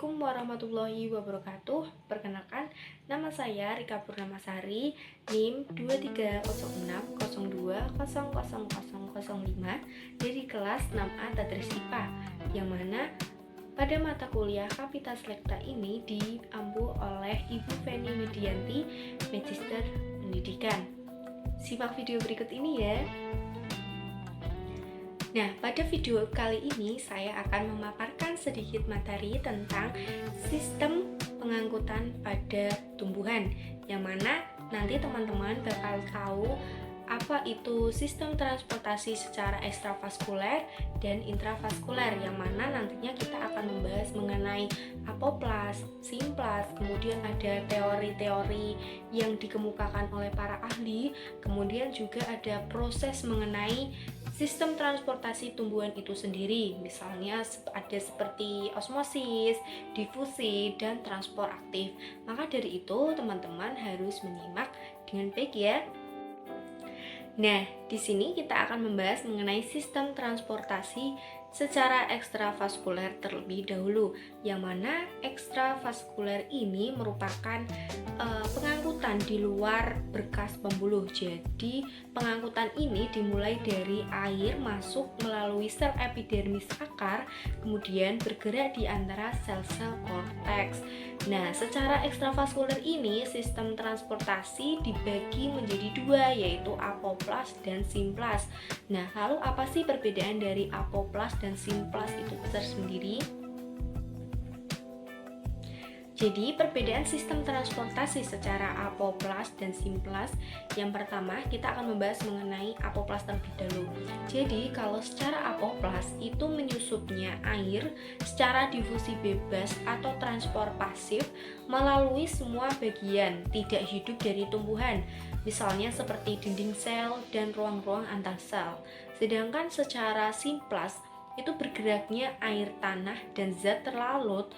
Assalamualaikum warahmatullahi wabarakatuh. Perkenalkan, nama saya Rika Purnamasari, NIM 230602000005 dari kelas 6A Tadris IPA, yang mana pada mata kuliah Kapita Selekta ini diampu oleh Ibu Feni Widianti, Magister Pendidikan. Simak video berikut ini ya. Nah, pada video kali ini saya akan memaparkan sedikit materi tentang sistem pengangkutan pada tumbuhan, yang mana nanti teman-teman bakal tahu apa itu sistem transportasi secara ekstravaskuler dan intravaskuler, yang mana nantinya kita akan membahas mengenai apoplas, simplas, kemudian ada teori-teori yang dikemukakan oleh para ahli, kemudian juga ada proses mengenai sistem transportasi tumbuhan itu sendiri, misalnya ada seperti osmosis, difusi, dan transport aktif. Maka dari itu teman-teman harus menyimak dengan baik ya. Nah, di sini kita akan membahas mengenai sistem transportasi secara ekstravaskuler terlebih dahulu, yang mana ekstravaskuler ini merupakan pengangkutan di luar berkas pembuluh. Jadi pengangkutan ini dimulai dari air masuk melalui sel epidermis akar, kemudian bergerak di antara sel-sel korteks. Nah, secara ekstravaskuler ini sistem transportasi dibagi menjadi dua, yaitu apoplas dan simplas. Nah, lalu apa sih perbedaan dari apoplas dan simplas itu tersendiri? Jadi, perbedaan sistem transportasi secara apoplas dan simplas, yang pertama kita akan membahas mengenai apoplas terlebih dahulu. Jadi, kalau secara apoplas itu menyusupnya air secara difusi bebas atau transport pasif melalui semua bagian tidak hidup dari tumbuhan, misalnya seperti dinding sel dan ruang-ruang antar sel. Sedangkan secara simplas itu bergeraknya air tanah dan zat terlalut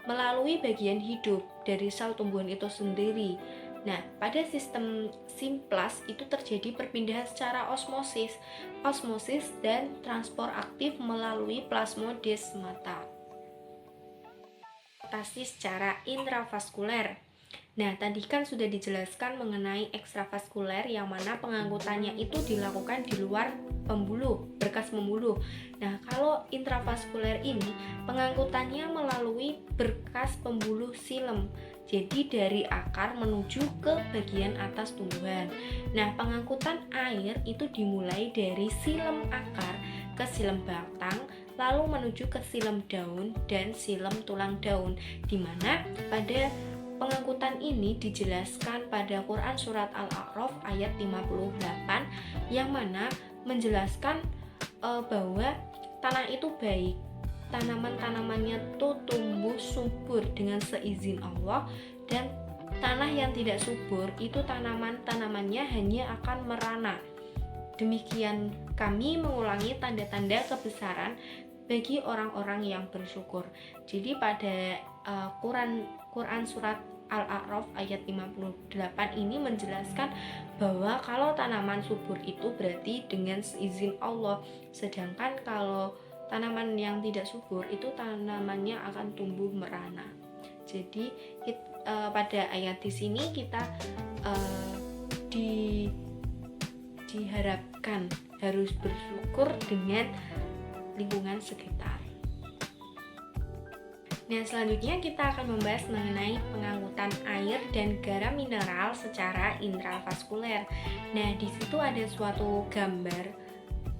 melalui bagian hidup dari sel tumbuhan itu sendiri. Nah, pada sistem simplas itu terjadi perpindahan secara osmosis dan transport aktif melalui plasmodesmata. Transportasi secara intravaskuler. Nah, tadi kan sudah dijelaskan mengenai ekstravaskuler, yang mana pengangkutannya itu dilakukan di luar pembuluh, berkas pembuluh. Nah, kalau intravaskuler ini pengangkutannya melalui berkas pembuluh xilem. Jadi dari akar menuju ke bagian atas tumbuhan. Nah, pengangkutan air itu dimulai dari xilem akar ke xilem batang, lalu menuju ke xilem daun dan xilem tulang daun, di mana pada pengangkutan ini dijelaskan pada Quran Surat Al-A'raf ayat 58, yang mana menjelaskan bahwa tanah itu baik, tanaman-tanamannya tuh tumbuh subur dengan seizin Allah, dan tanah yang tidak subur itu tanaman-tanamannya hanya akan merana. Demikian kami mengulangi tanda-tanda kebesaran bagi orang-orang yang bersyukur. Jadi pada Quran Surat Al-A'raf ayat 58 ini menjelaskan bahwa kalau tanaman subur itu berarti dengan izin Allah, sedangkan kalau tanaman yang tidak subur itu tanamannya akan tumbuh merana. Jadi pada ayat di sini kita diharapkan harus bersyukur dengan lingkungan sekitar. Nah, selanjutnya kita akan membahas mengenai pengangkutan air dan garam mineral secara intravaskuler. Nah, di situ ada suatu gambar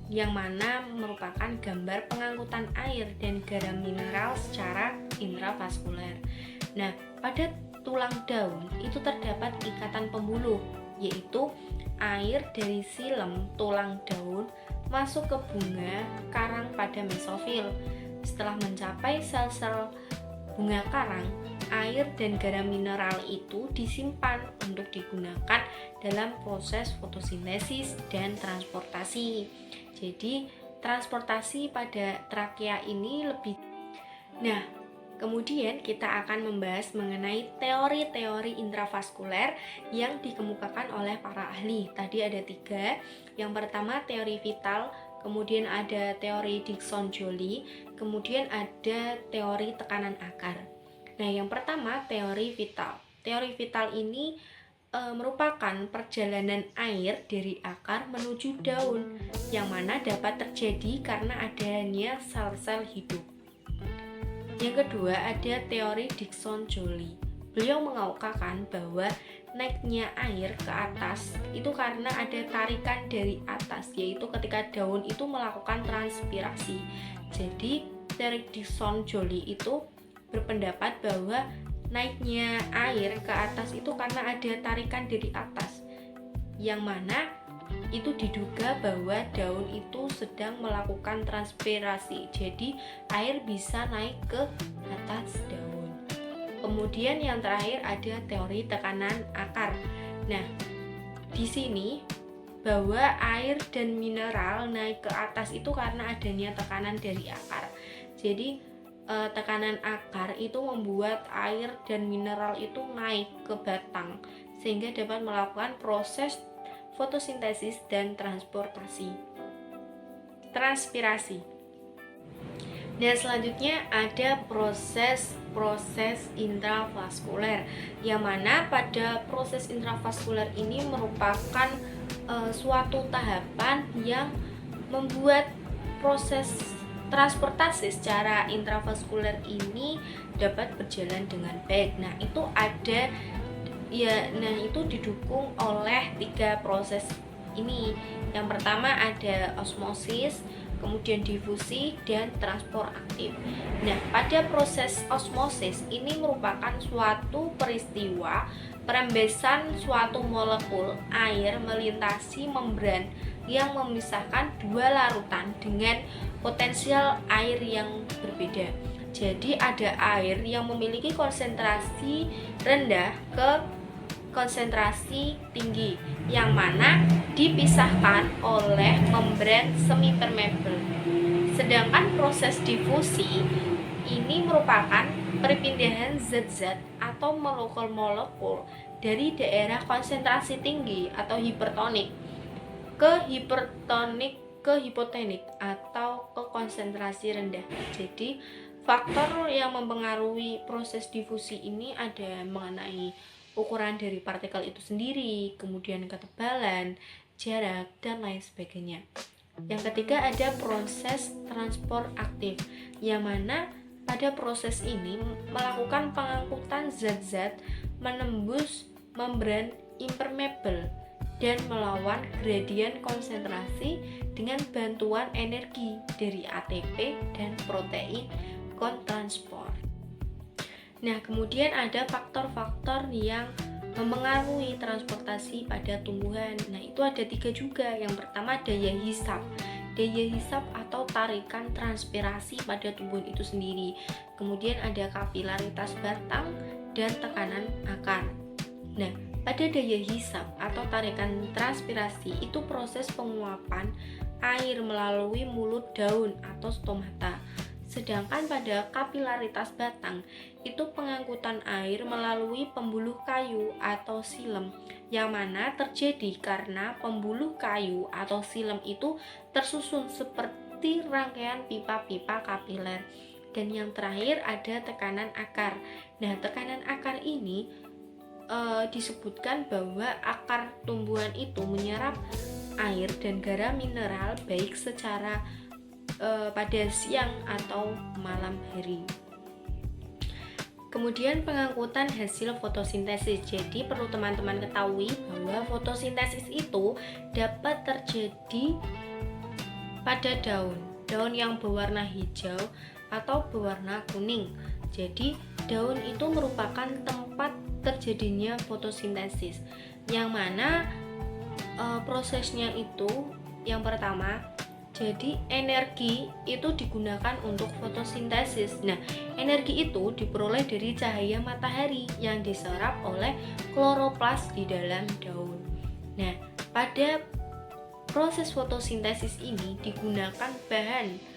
yang mana merupakan gambar pengangkutan air dan garam mineral secara intravaskuler. Nah, pada tulang daun itu terdapat ikatan pembuluh, yaitu air dari xilem tulang daun masuk ke bunga karang pada mesofil. Setelah mencapai sel-sel bunga karang, air dan garam mineral itu disimpan untuk digunakan dalam proses fotosintesis dan transportasi. Jadi, transportasi pada trakea ini lebih. Nah, kemudian kita akan membahas mengenai teori-teori intravaskuler yang dikemukakan oleh para ahli. Tadi ada 3. Yang pertama teori vital, kemudian ada teori Dickson-Joly, kemudian ada teori tekanan akar. Nah, yang pertama teori vital. Teori vital ini merupakan perjalanan air dari akar menuju daun, yang mana dapat terjadi karena adanya sel-sel hidup. Yang kedua ada teori Dickson-Joule. Beliau mengungkapkan bahwa naiknya air ke atas itu karena ada tarikan dari atas, yaitu ketika daun itu melakukan transpirasi. Jadi teori Dickson-Joule itu berpendapat bahwa naiknya air ke atas itu karena ada tarikan dari atas, yang mana itu diduga bahwa daun itu sedang melakukan transpirasi, jadi air bisa naik ke atas daun. Kemudian yang terakhir ada teori tekanan akar. Nah, di sini bahwa air dan mineral naik ke atas itu karena adanya tekanan dari akar. Jadi tekanan akar itu membuat air dan mineral itu naik ke batang sehingga dapat melakukan proses fotosintesis dan transpirasi. Dan selanjutnya ada proses intravaskuler, yang mana pada proses intravaskuler ini merupakan suatu tahapan yang membuat proses transportasi secara intravaskuler ini dapat berjalan dengan baik. Nah, itu didukung oleh 3 proses ini. Yang pertama ada osmosis, kemudian difusi, dan transport aktif. Nah, pada proses osmosis ini merupakan suatu peristiwa perembesan suatu molekul air melintasi membran yang memisahkan 2 larutan dengan potensial air yang berbeda. Jadi ada air yang memiliki konsentrasi rendah ke konsentrasi tinggi, yang mana dipisahkan oleh membran semi permeable. Sedangkan proses difusi ini merupakan perpindahan zat-zat atau molekul-molekul dari daerah konsentrasi tinggi atau hipertonik ke hipotenik atau ke konsentrasi rendah. Jadi faktor yang mempengaruhi proses difusi ini ada mengenai ukuran dari partikel itu sendiri, kemudian ketebalan, jarak, dan lain sebagainya. Yang ketiga ada proses transport aktif, yang mana pada proses ini melakukan pengangkutan zat-zat menembus membran impermeable dan melawan gradien konsentrasi dengan bantuan energi dari ATP dan protein kontransport. Nah, kemudian ada faktor-faktor yang mempengaruhi transportasi pada tumbuhan. Nah, itu ada 3 juga. Yang pertama daya hisap. Daya hisap atau tarikan transpirasi pada tumbuhan itu sendiri. Kemudian ada kapilaritas batang dan tekanan akar. Nah, pada daya hisap atau tarikan transpirasi itu proses penguapan air melalui mulut daun atau stomata. Sedangkan pada kapilaritas batang itu pengangkutan air melalui pembuluh kayu atau silem, yang mana terjadi karena pembuluh kayu atau silem itu tersusun seperti rangkaian pipa-pipa kapiler. Dan yang terakhir ada tekanan akar. Nah, tekanan akar ini disebutkan bahwa akar tumbuhan itu menyerap air dan garam mineral baik secara pada siang atau malam hari. Kemudian pengangkutan hasil fotosintesis. Jadi perlu teman-teman ketahui bahwa fotosintesis itu dapat terjadi pada daun yang berwarna hijau atau berwarna kuning. Jadi daun itu merupakan tempat terjadinya fotosintesis, yang mana prosesnya itu yang pertama, jadi energi itu digunakan untuk fotosintesis. Nah, energi itu diperoleh dari cahaya matahari yang diserap oleh kloroplas di dalam daun. Nah, pada proses fotosintesis ini digunakan bahan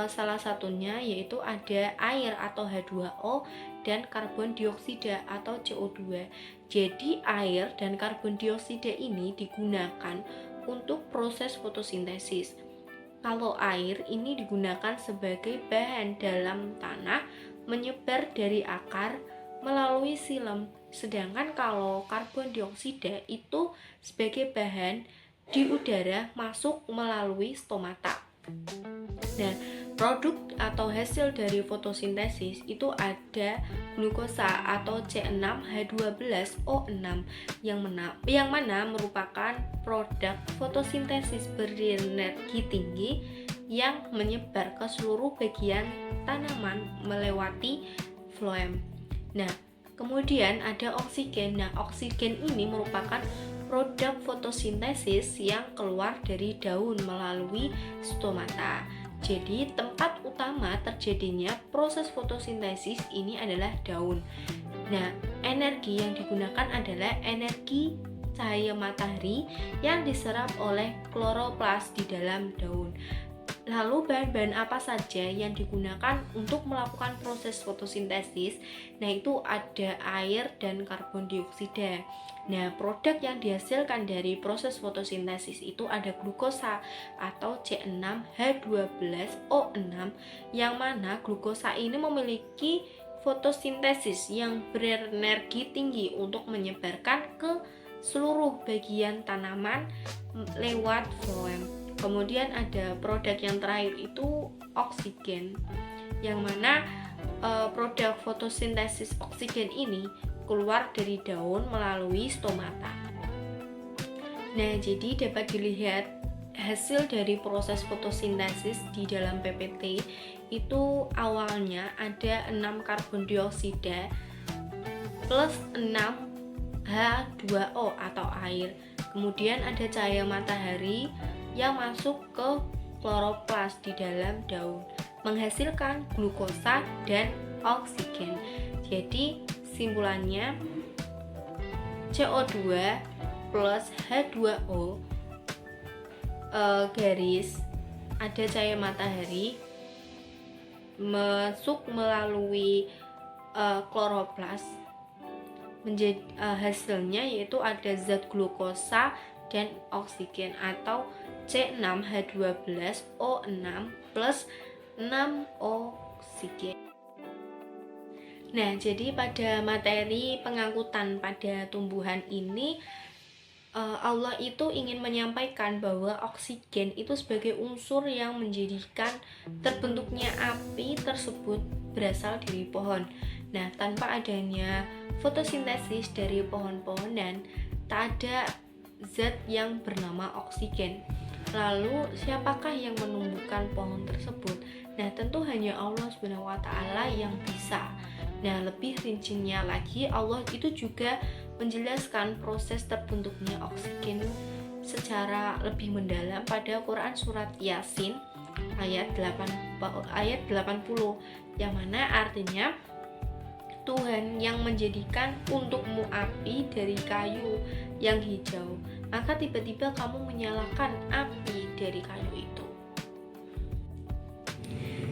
salah satunya yaitu ada air atau H2O dan karbon dioksida atau CO2. Jadi air dan karbon dioksida ini digunakan untuk proses fotosintesis. Kalau air ini digunakan sebagai bahan dalam tanah, menyebar dari akar melalui silem, sedangkan kalau karbon dioksida itu sebagai bahan di udara masuk melalui stomata. Nah, produk atau hasil dari fotosintesis itu ada glukosa atau C6H12O6 yang mana merupakan produk fotosintesis berenergi tinggi yang menyebar ke seluruh bagian tanaman melewati floem. Nah, kemudian ada oksigen. Nah, oksigen ini merupakan produk fotosintesis yang keluar dari daun melalui stomata. Jadi, tempat utama terjadinya proses fotosintesis ini adalah daun. Nah, energi yang digunakan adalah energi cahaya matahari yang diserap oleh kloroplas di dalam daun. Lalu bahan-bahan apa saja yang digunakan untuk melakukan proses fotosintesis? Nah, itu ada air dan karbon dioksida. Nah, produk yang dihasilkan dari proses fotosintesis itu ada glukosa atau C6H12O6 yang mana glukosa ini memiliki fotosintesis yang berenergi tinggi untuk menyebarkan ke seluruh bagian tanaman lewat floem. Kemudian ada produk yang terakhir itu oksigen, yang mana produk fotosintesis oksigen ini keluar dari daun melalui stomata. Nah, jadi dapat dilihat hasil dari proses fotosintesis di dalam PPT itu awalnya ada 6 karbon dioksida plus 6 H2O atau air. Kemudian ada cahaya matahari yang masuk ke kloroplas di dalam daun, menghasilkan glukosa dan oksigen. Jadi simpulannya CO2 plus H2O garis ada cahaya matahari masuk melalui kloroplas, menjadi hasilnya yaitu ada zat glukosa dan oksigen atau C6H12O6 plus 6 oksigen. Nah, jadi pada materi pengangkutan pada tumbuhan ini Allah itu ingin menyampaikan bahwa oksigen itu sebagai unsur yang menjadikan terbentuknya api tersebut berasal dari pohon. Nah, tanpa adanya fotosintesis dari pohon-pohonan, tak ada zat yang bernama oksigen. Lalu siapakah yang menumbuhkan pohon tersebut? Nah, tentu hanya Allah SWT yang bisa. Nah, lebih rincinya lagi, Allah itu juga menjelaskan proses terbentuknya oksigen secara lebih mendalam pada Quran surat Yasin ayat 80, yang mana artinya Tuhan yang menjadikan untukmu api dari kayu yang hijau, maka tiba-tiba kamu menyalakan api dari kayu itu.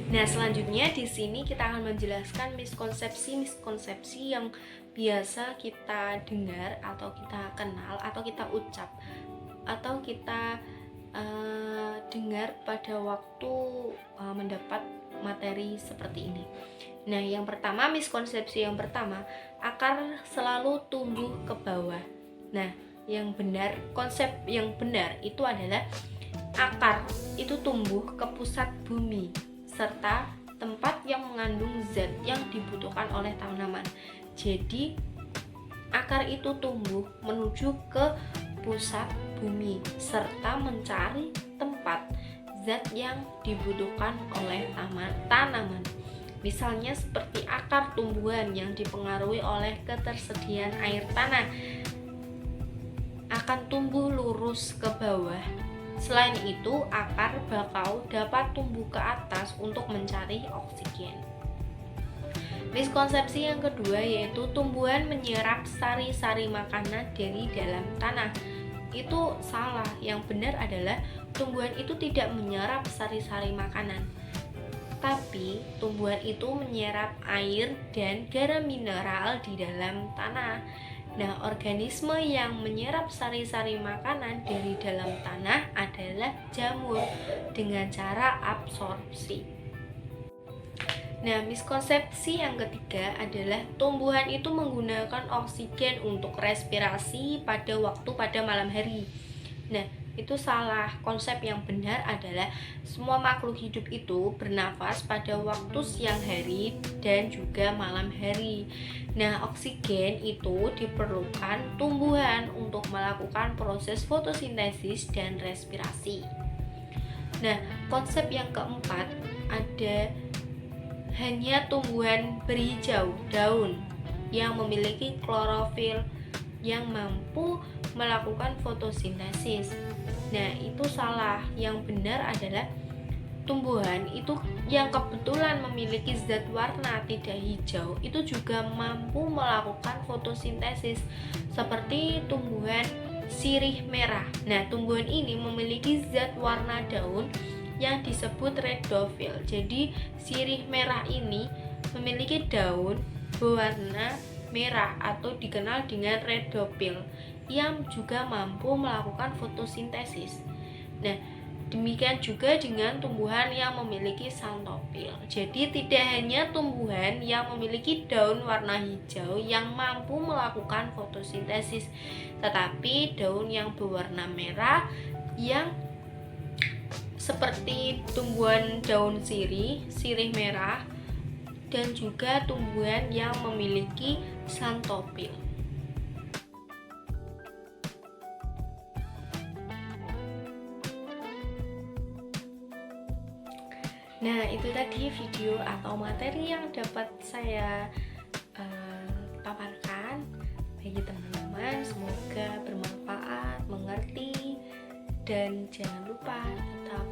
Nah, selanjutnya di sini kita akan menjelaskan miskonsepsi yang biasa kita dengar atau kita kenal atau kita ucap atau kita dengar pada waktu mendapat materi seperti ini. Nah, yang pertama, miskonsepsi yang pertama, akar selalu tumbuh ke bawah. Nah, yang benar, konsep yang benar itu adalah akar itu tumbuh ke pusat bumi serta tempat yang mengandung zat yang dibutuhkan oleh tanaman. Jadi, akar itu tumbuh menuju ke pusat bumi serta mencari tempat zat yang dibutuhkan oleh tanaman. Misalnya seperti akar tumbuhan yang dipengaruhi oleh ketersediaan air tanah akan tumbuh lurus ke bawah. Selain itu, akar bakau dapat tumbuh ke atas untuk mencari oksigen. Miskonsepsi yang kedua yaitu tumbuhan menyerap sari-sari makanan dari dalam tanah. Itu salah. Yang benar adalah tumbuhan itu tidak menyerap sari-sari makanan, tapi tumbuhan itu menyerap air dan garam mineral di dalam tanah. Nah, organisme yang menyerap sari-sari makanan dari dalam tanah adalah jamur dengan cara absorpsi. Nah, miskonsepsi yang ketiga adalah tumbuhan itu menggunakan oksigen untuk respirasi pada malam hari. Nah, itu salah. Konsep yang benar adalah semua makhluk hidup itu bernafas pada waktu siang hari dan juga malam hari. Nah, oksigen itu diperlukan tumbuhan untuk melakukan proses fotosintesis dan respirasi. Nah, konsep yang keempat ada hanya tumbuhan berhijau daun yang memiliki klorofil yang mampu melakukan fotosintesis. Nah, itu salah. Yang benar adalah tumbuhan itu yang kebetulan memiliki zat warna tidak hijau itu juga mampu melakukan fotosintesis seperti tumbuhan sirih merah. Nah, tumbuhan ini memiliki zat warna daun yang disebut redofil. Jadi sirih merah ini memiliki daun berwarna merah atau dikenal dengan redofil yang juga mampu melakukan fotosintesis. Nah, demikian juga dengan tumbuhan yang memiliki xanthophyll. Jadi tidak hanya tumbuhan yang memiliki daun warna hijau yang mampu melakukan fotosintesis, tetapi daun yang berwarna merah yang seperti tumbuhan daun sirih merah, dan juga tumbuhan yang memiliki xanthophyll. Nah, itu tadi video atau materi yang dapat saya paparkan bagi teman-teman. Semoga bermanfaat, mengerti, dan jangan lupa tetap